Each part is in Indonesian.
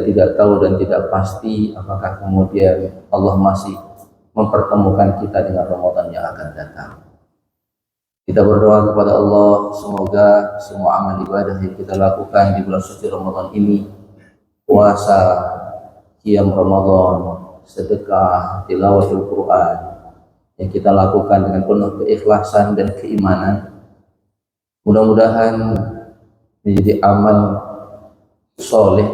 kita tidak tahu dan tidak pasti apakah kemudian Allah masih mempertemukan kita dengan Ramadan yang akan datang. Kita berdoa kepada Allah, semoga semua amal ibadah yang kita lakukan di bulan suci Ramadan ini, puasa, qiyam Ramadan, sedekah, tilawatul Quran, yang kita lakukan dengan penuh keikhlasan dan keimanan, mudah-mudahan menjadi amal soleh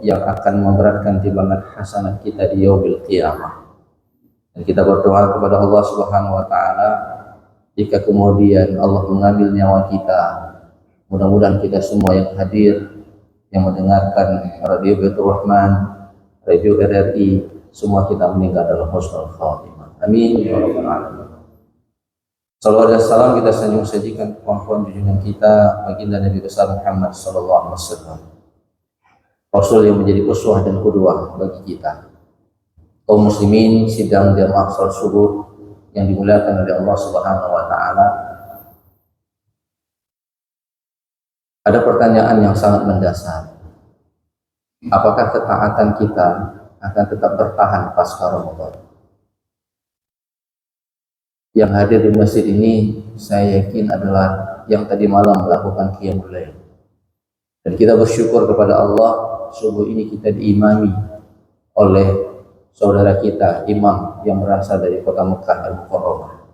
yang akan memberatkan timbangan hasanah kita di yaumil qiyamah. Dan kita berdoa kepada Allah Subhanahu wa taala, jika kemudian Allah mengambil nyawa kita, mudah-mudahan kita semua yang hadir, yang mendengarkan Radio Baitur Rahman, Radio RRI, semua kita meninggal dalam husnul khatimah. Amin ya rabbal alamin. Salawat dan salam kita sanjung sajikan pohon junjungan kita baginda Nabi besar Muhammad sallallahu alaihi wasallam, Rasul yang menjadi uswah dan qudwah bagi kita. Kaum muslimin sidang jamaah salat subuh yang dimuliakan oleh Allah Subhanahu wa taala. Ada pertanyaan yang sangat mendasar. Apakah ketaatan kita akan tetap bertahan pasca Ramadan? Yang hadir di masjid ini saya yakin adalah yang tadi malam melakukan qiyamul lail. Dan kita bersyukur kepada Allah, subuh ini kita diimami oleh saudara kita, imam yang berasal dari kota Mekah Al-Mukarramah.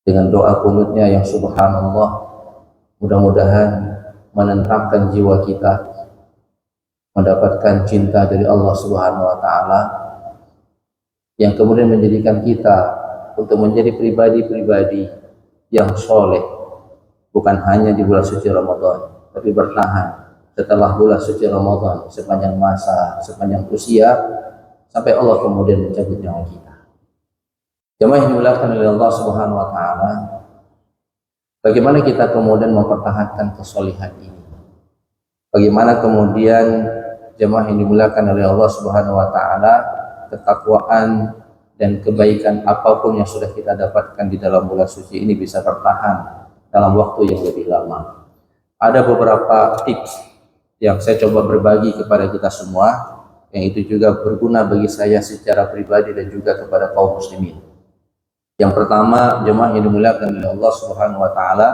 Dengan doa kunutnya yang subhanallah, mudah-mudahan menenteramkan jiwa kita, mendapatkan cinta dari Allah Subhanahu wa taala, yang kemudian menjadikan kita untuk menjadi pribadi-pribadi yang soleh, bukan hanya di bulan suci Ramadan, tapi bertahan setelah bulan suci Ramadan sepanjang masa, sepanjang usia, sampai Allah kemudian mencabut nyawa kita. Jemaah yang dimuliakan oleh Allah Subhanahu wa taala, bagaimana kita kemudian mempertahankan kesolihan ini? Bagaimana kemudian jemaah yang dimuliakan oleh Allah Subhanahu wa taala, ketakwaan dan kebaikan apapun yang sudah kita dapatkan di dalam bulan suci ini bisa bertahan dalam waktu yang lebih lama. Ada beberapa tips yang saya coba berbagi kepada kita semua, yang itu juga berguna bagi saya secara pribadi dan juga kepada kaum muslimin. Yang pertama, jemaah yang dimuliakan oleh Allah Subhanahu wa taala,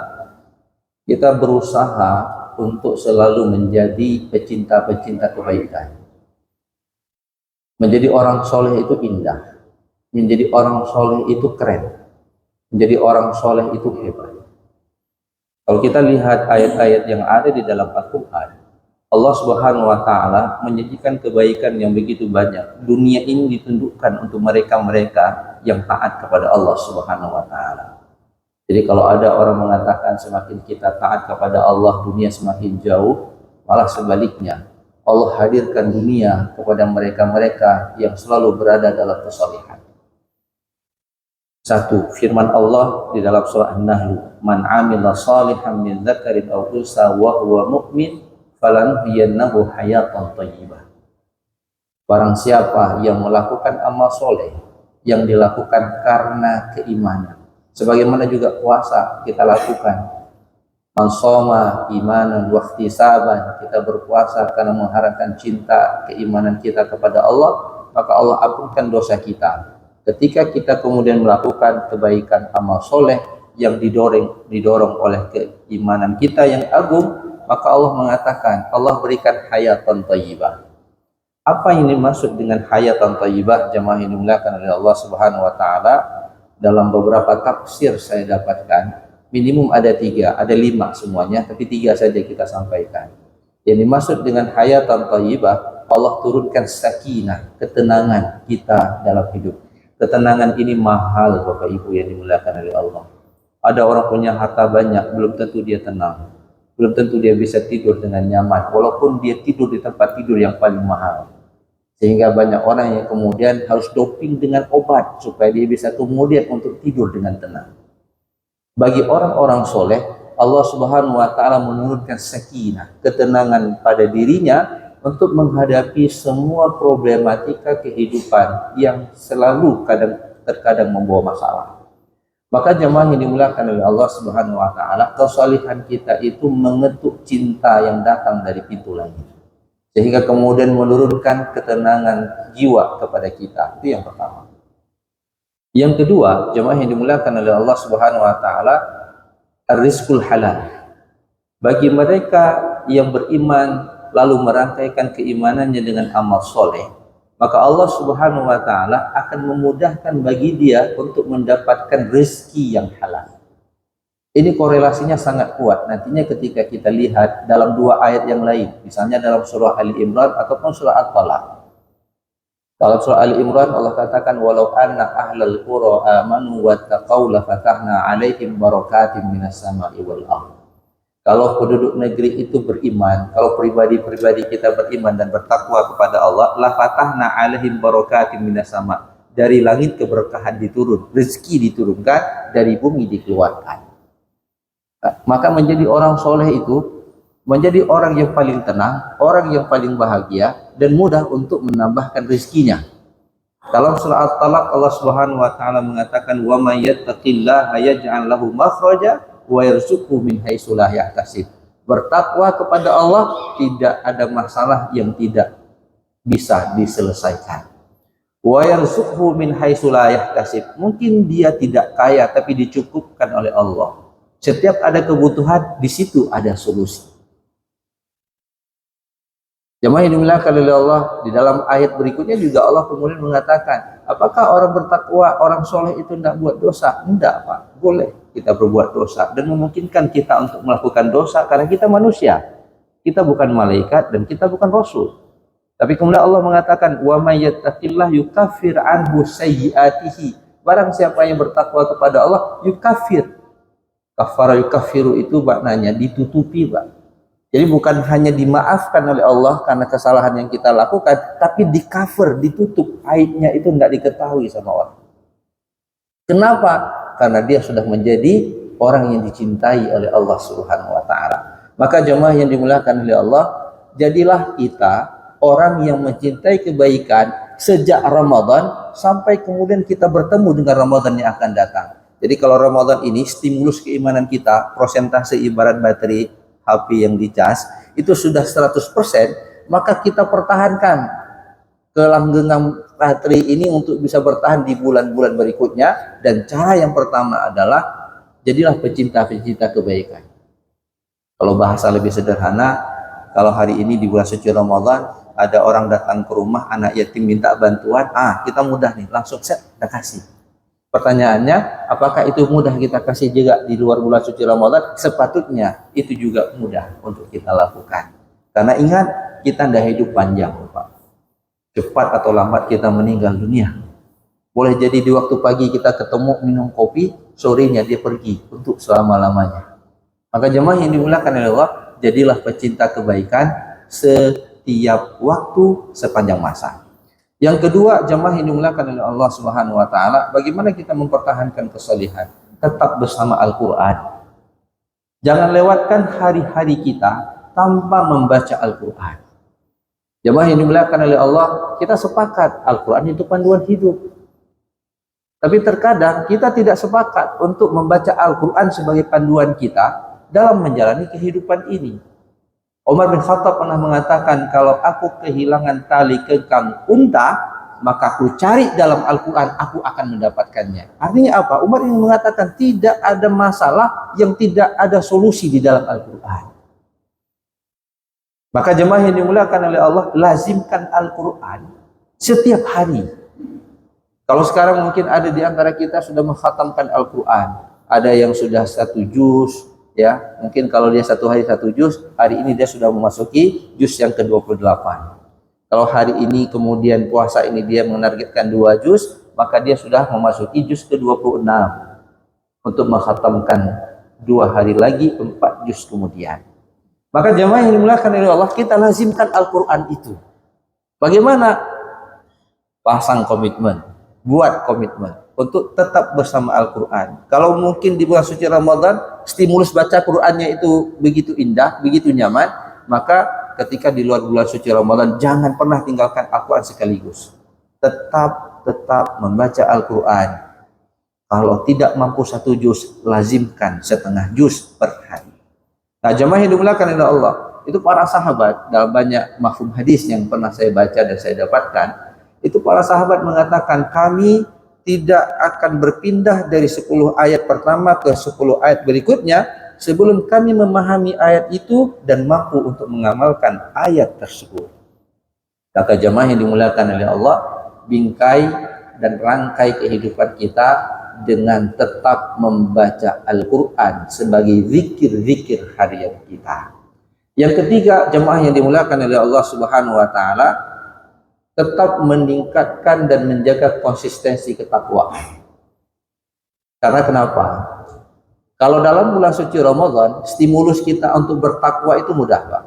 kita berusaha untuk selalu menjadi pecinta-pecinta kebaikan. Menjadi orang soleh itu indah. Menjadi orang soleh itu keren. Menjadi orang soleh itu hebat. Kalau kita lihat ayat-ayat yang ada di dalam Al-Quran, Allah Subhanahu wa taala menyajikan kebaikan yang begitu banyak. Dunia ini ditundukkan untuk mereka-mereka yang taat kepada Allah Subhanahu wa taala. Jadi kalau ada orang mengatakan semakin kita taat kepada Allah, dunia semakin jauh, malah sebaliknya. Allah hadirkan dunia kepada mereka-mereka yang selalu berada dalam kesalehan. Satu, firman Allah di dalam surah An-Nahl, "Man 'amila shalihan min dzakarin aw unsa wa huwa mu'min falanuhyiyannahu hayatan thayyibah." Barang siapa yang melakukan amal soleh yang dilakukan karena keimanan, sebagaimana juga puasa kita lakukan, man shoma imanan wa ihtisaban, kita berpuasa karena mengharapkan cinta keimanan kita kepada Allah, maka Allah ampunkan dosa kita. Ketika kita kemudian melakukan kebaikan amal soleh yang didorong oleh keimanan kita yang agung, maka Allah mengatakan, Allah berikan hayatan thayyibah. Apa yang dimaksud dengan hayatan thayyibah, jemaah yang dimuliakan oleh Allah Subhanahu wa taala? Dalam beberapa tafsir saya dapatkan, minimum ada 3, ada 5 semuanya, tapi 3 saja kita sampaikan. Yang dimaksud dengan hayatan thayyibah, Allah turunkan sakinah, ketenangan kita dalam hidup. Ketenangan ini mahal, Bapak Ibu yang dimuliakan oleh Allah. Ada orang punya harta banyak, belum tentu dia tenang, belum tentu dia bisa tidur dengan nyaman, walaupun dia tidur di tempat tidur yang paling mahal. Sehingga banyak orang yang kemudian harus doping dengan obat supaya dia bisa kemudian untuk tidur dengan tenang. Bagi orang-orang soleh, Allah Subhanahu wa taala menurunkan sakinah, ketenangan pada dirinya untuk menghadapi semua problematika kehidupan yang selalu terkadang membawa masalah. Maka jemaah yang dimuliakan oleh Allah Subhanahu wa taala, kesalihan kita itu mengetuk cinta yang datang dari pintu langit. sehingga kemudian menurunkan ketenangan jiwa kepada kita. Itu yang pertama. Yang kedua, jemaah yang dimuliakan oleh Allah Subhanahu wa taala, ar-rizqul halal. Bagi mereka yang beriman lalu merangkaikan keimanannya dengan amal soleh, maka Allah Subhanahu wa taala akan memudahkan bagi dia untuk mendapatkan rezeki yang halal. Ini korelasinya sangat kuat nantinya ketika kita lihat dalam dua ayat yang lain, misalnya dalam surah Ali Imran ataupun surah At-Talaq. Dalam surah Ali Imran Allah katakan, walau anna ahlal qura amanu wattaqau la fatahna 'alaihim barakatim minas sama'i wal ardh. Kalau penduduk negeri itu beriman, kalau pribadi-pribadi kita beriman dan bertakwa kepada Allah, la fatahna 'alaihim barakatim minas sama'. Dari langit keberkahan diturun, rezeki diturunkan, dari bumi dikeluarkan. Maka menjadi orang soleh itu menjadi orang yang paling tenang, orang yang paling bahagia dan mudah untuk menambahkan rezekinya. Dalam surah At-Talaq Allah Subhanahu wa taala mengatakan, wa may yattaqillaha yaj'al lahu makhraja wa yarzuqhu min haitsu la yahtasib. Bertakwa kepada Allah tidak ada masalah yang tidak bisa diselesaikan. Wa yarzuqhu min haitsu la yahtasib. Mungkin dia tidak kaya tapi dicukupkan oleh Allah. Setiap ada kebutuhan, di situ ada solusi. Jemaah yang dimuliakan oleh Allah, di dalam ayat berikutnya juga Allah kemudian mengatakan, apakah orang bertakwa, orang soleh itu tidak buat dosa? Tidak, Pak. Boleh kita berbuat dosa dan memungkinkan kita untuk melakukan dosa karena kita manusia. Kita bukan malaikat dan kita bukan rasul. Tapi kemudian Allah mengatakan, wa may yattaqillah yukaffir anhu sayyiatihi. Barang siapa yang bertakwa kepada Allah, yukaffir. Kafara yukaffiru itu maknanya ditutupi, Pak. Jadi bukan hanya dimaafkan oleh Allah karena kesalahan yang kita lakukan, tapi di cover, ditutup, aibnya itu tidak diketahui sama orang. Kenapa? Karena dia sudah menjadi orang yang dicintai oleh Allah Subhanahu wa taala. Maka jemaah yang dimuliakan oleh Allah, jadilah kita orang yang mencintai kebaikan sejak Ramadan sampai kemudian kita bertemu dengan Ramadan yang akan datang. Jadi kalau Ramadan ini stimulus keimanan kita, prosentase ibarat baterai HP yang dicas itu sudah 100%, maka kita pertahankan kelanggengan baterai ini untuk bisa bertahan di bulan-bulan berikutnya. Dan cara yang pertama adalah jadilah pecinta-pecinta kebaikan. Kalau bahasa lebih sederhana, kalau hari ini di bulan suci Ramadan ada orang datang ke rumah anak yatim minta bantuan, kita mudah nih, langsung set kita kasih. Pertanyaannya, apakah itu mudah kita kasih juga di luar bulan suci Ramadan? Sepatutnya itu juga mudah untuk kita lakukan. Karena ingat, kita tidak hidup panjang, Pak. Cepat atau lambat kita meninggal dunia. Boleh jadi di waktu pagi kita ketemu minum kopi, sorenya dia pergi untuk selama-lamanya. Maka jemaah yang dimuliakan oleh Allah, jadilah pecinta kebaikan setiap waktu sepanjang masa. Yang kedua, jemaah yang dimuliakan oleh Allah Subhanahu wa taala, bagaimana kita mempertahankan kesalehan? Tetap bersama Al-Qur'an. Jangan lewatkan hari-hari kita tanpa membaca Al-Qur'an. Jemaah yang dimuliakan oleh Allah, kita sepakat Al-Qur'an itu panduan hidup. Tapi terkadang kita tidak sepakat untuk membaca Al-Qur'an sebagai panduan kita dalam menjalani kehidupan ini. Umar bin Khattab pernah mengatakan, kalau aku kehilangan tali kekang unta, maka aku cari dalam Al-Quran, aku akan mendapatkannya. Artinya apa? Umar ingin mengatakan tidak ada masalah yang tidak ada solusi di dalam Al-Quran. Maka jemaah yang dimuliakan oleh Allah, lazimkan Al-Quran setiap hari. Kalau sekarang mungkin ada di antara kita sudah mengkhatamkan Al-Quran, ada yang sudah 1 juz, ya, mungkin kalau dia 1 hari 1 juz, hari ini dia sudah memasuki juz yang ke-28. Kalau hari ini kemudian puasa ini dia menargetkan 2 juz, maka dia sudah memasuki juz ke-26 untuk mengkhatamkan 2 hari lagi 4 juz kemudian. Maka jemaah yang dimuliakan oleh Allah, kita lazimkan Al-Quran itu. Bagaimana? Pasang komitmen, buat komitmen untuk tetap bersama Al-Quran. Kalau mungkin di bulan suci Ramadan stimulus baca Qurannya itu begitu indah, begitu nyaman, maka ketika di luar bulan suci Ramadan jangan pernah tinggalkan Al-Quran sekaligus. Tetap membaca Al-Quran. Kalau tidak mampu 1 juz, lazimkan setengah juz per hari. Nah, jemaah yang dimuliakan oleh Allah, itu para sahabat dalam banyak mafhum hadis yang pernah saya baca dan saya dapatkan, itu para sahabat mengatakan kami tidak akan berpindah dari 10 ayat pertama ke 10 ayat berikutnya sebelum kami memahami ayat itu dan mampu untuk mengamalkan ayat tersebut. Kata jamaah yang dimuliakan oleh Allah, bingkai dan rangkai kehidupan kita dengan tetap membaca Al-Quran sebagai zikir-zikir harian kita. Yang ketiga, jemaah yang dimuliakan oleh Allah Subhanahu wa taala, tetap meningkatkan dan menjaga konsistensi ketakwaan. Karena kenapa? Kalau dalam bulan suci Ramadan, stimulus kita untuk bertakwa itu mudah, Pak.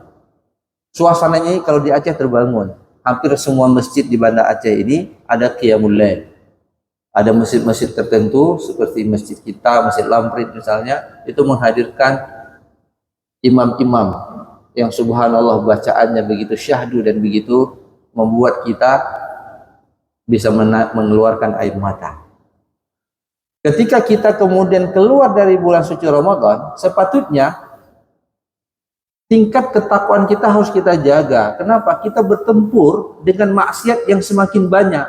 Suasananya kalau di Aceh terbangun. Hampir semua masjid di Banda Aceh ini ada qiyamul lail. Ada masjid-masjid tertentu seperti masjid kita, Masjid Lamprit misalnya, itu menghadirkan imam-imam yang subhanallah bacaannya begitu syahdu dan begitu membuat kita bisa mengeluarkan air mata. Ketika kita kemudian keluar dari bulan suci Ramadan, sepatutnya tingkat ketakwaan kita harus kita jaga. Kenapa? Kita bertempur dengan maksiat yang semakin banyak.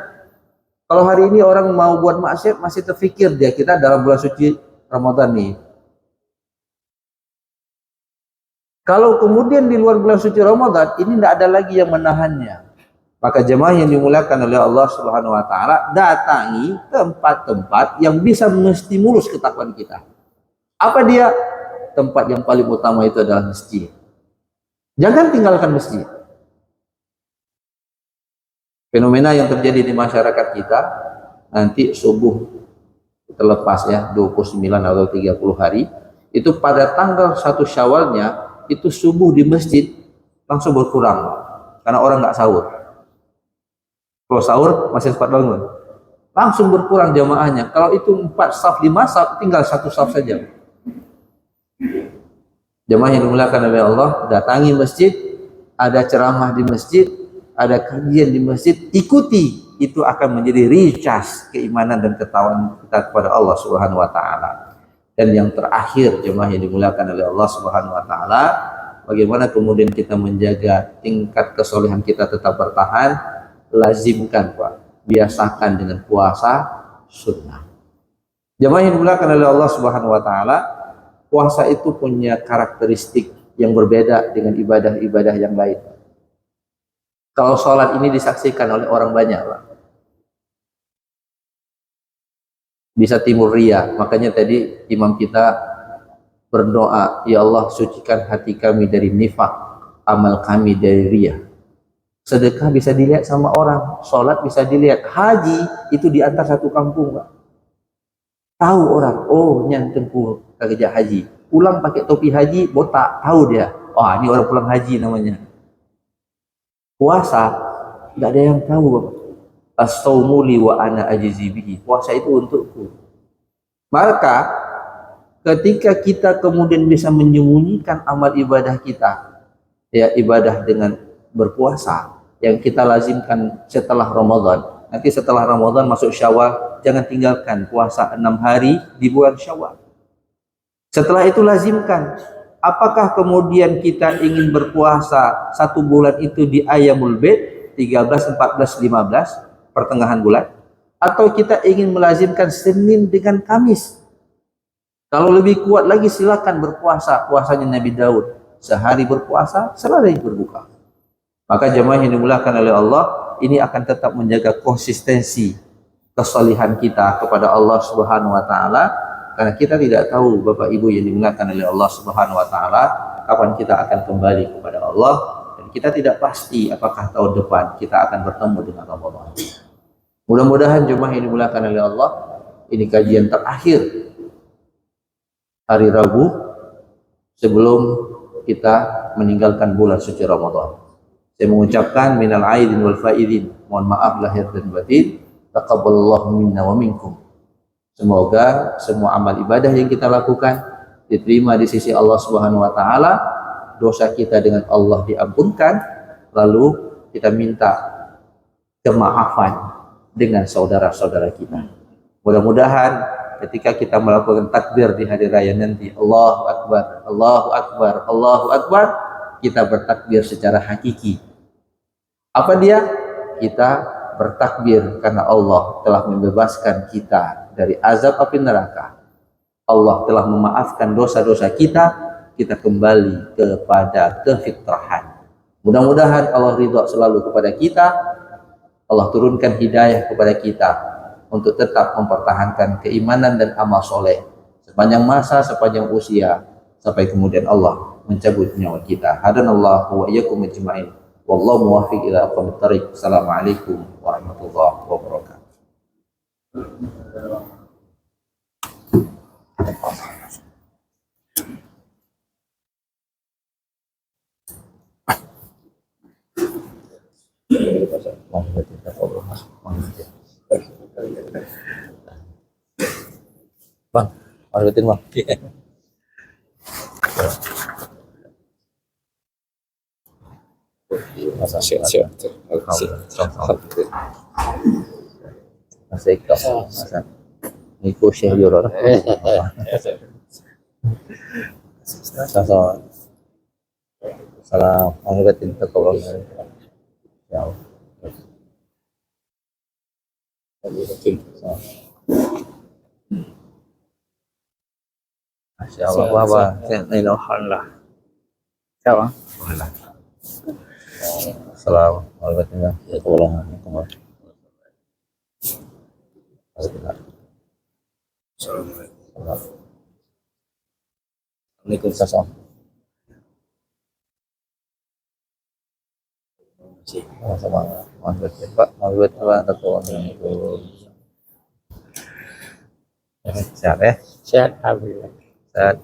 Kalau hari ini orang mau buat maksiat, masih terfikir dia kita dalam bulan suci Ramadan nih. Kalau kemudian di luar bulan suci Ramadan, ini tidak ada lagi yang menahannya. Maka jemaah yang dimuliakan oleh Allah Subhanahu wa taala, datangi tempat-tempat yang bisa menstimulus ketakwaan kita. Apa dia? Tempat yang paling utama itu adalah masjid. Jangan tinggalkan masjid. Fenomena yang terjadi di masyarakat kita, nanti subuh terlepas ya 29 atau 30 hari, itu pada tanggal 1 Syawalnya itu subuh di masjid langsung berkurang karena orang nggak sahur. Kalau sahur masih sempat bangun, langsung berkurang jamaahnya. Kalau itu 4 saf 5 saf, tinggal 1 saf saja. Jamaah yang dimuliakan oleh Allah, datangi masjid, ada ceramah di masjid, ada kajian di masjid, ikuti, itu akan menjadi recharge keimanan dan ketakwaan kita kepada Allah Subhanahu wa taala. Dan yang terakhir, jemaah yang dimuliakan oleh Allah Subhanahu wa taala, bagaimana kemudian kita menjaga tingkat kesolehan kita tetap bertahan, lazimkan, Pak, biasakan dengan puasa sunnah. Jemaah yang dimuliakan oleh Allah Subhanahu wa taala, puasa itu punya karakteristik yang berbeda dengan ibadah-ibadah yang lain. Kalau sholat ini disaksikan oleh orang banyak, Pak, bisa timbul ria. Makanya tadi imam kita berdoa, ya Allah sucikan hati kami dari nifak, amal kami dari ria. Sedekah bisa dilihat sama orang, sholat bisa dilihat, haji itu diantar satu kampung, Pak. Tahu orang, oh nyantempu kerja haji, pulang pakai topi haji, botak, tahu dia, oh ini orang pulang haji namanya. Puasa tidak ada yang tahu, Bapak. As-saumu li wa ana ajzi bihi. Puasa itu untukku. Maka ketika kita kemudian bisa menyembunyikan amal ibadah kita, ya ibadah dengan berpuasa yang kita lazimkan setelah Ramadan. Nanti setelah Ramadan masuk Syawal, jangan tinggalkan puasa 6 hari di bulan Syawal. Setelah itu lazimkan. Apakah kemudian kita ingin berpuasa 1 bulan itu di Ayyamul Bid 13, 14, 15 pertengahan bulan, atau kita ingin melazimkan Senin dengan Kamis? Kalau lebih kuat lagi silakan berpuasa puasanya Nabi Daud, sehari berpuasa, sehari berbuka. Maka jemaah yang dimuliakan oleh Allah, ini akan tetap menjaga konsistensi kesalihan kita kepada Allah Subhanahu wa taala. Karena kita tidak tahu, Bapak Ibu yang dimuliakan oleh Allah Subhanahu wa taala, kapan kita akan kembali kepada Allah, dan kita tidak pasti apakah tahun depan kita akan bertemu dengan Ramadan. Mudah-mudahan jemaah yang dimuliakan oleh Allah, ini kajian terakhir hari Rabu sebelum kita meninggalkan bulan suci Ramadan. Saya mengucapkan minal aidin wal faidin, mohon maaf lahir dan batin, taqabbalallahu minna wa minkum. Semoga semua amal ibadah yang kita lakukan diterima di sisi Allah Subhanahu wa taala, dosa kita dengan Allah diampunkan, lalu kita minta kemaafan dengan saudara-saudara kita. Mudah-mudahan ketika kita melakukan takbir di hari raya nanti, Allahu Akbar, Allahu Akbar, Allahu Akbar, kita bertakbir secara hakiki. Apa dia? Kita bertakbir karena Allah telah membebaskan kita dari azab api neraka. Allah telah memaafkan dosa-dosa kita, kita kembali kepada kefitrahan. Mudah-mudahan Allah ridha selalu kepada kita, Allah turunkan hidayah kepada kita untuk tetap mempertahankan keimanan dan amal soleh sepanjang masa, sepanjang usia, sampai kemudian Allah mencabut nyawa kita. Hadanallahu wa iyyakum ajma'in. Wallahu muwaffiq ila aqwamit thariq. Assalamualaikum warahmatullahi wabarakatuh. Bang, lanjutin bang. Siap. Masih kau. Niku Syekh Juror. Sama. Salam. Lanjutin teko. Ya. Masya Allah, wah, alhamdulillah. Siapa? Assalamualaikum warahmatullahi wabarakatuh. Waalaikumsalam. Sama-sama. Pak, sehat ya? Sehat, alhamdulillah. Sehat.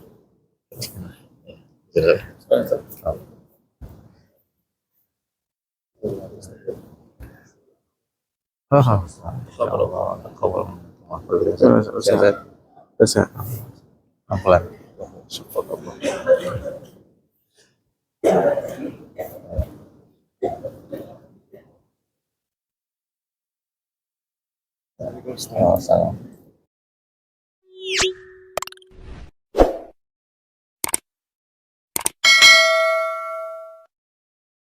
Pelan. Salam.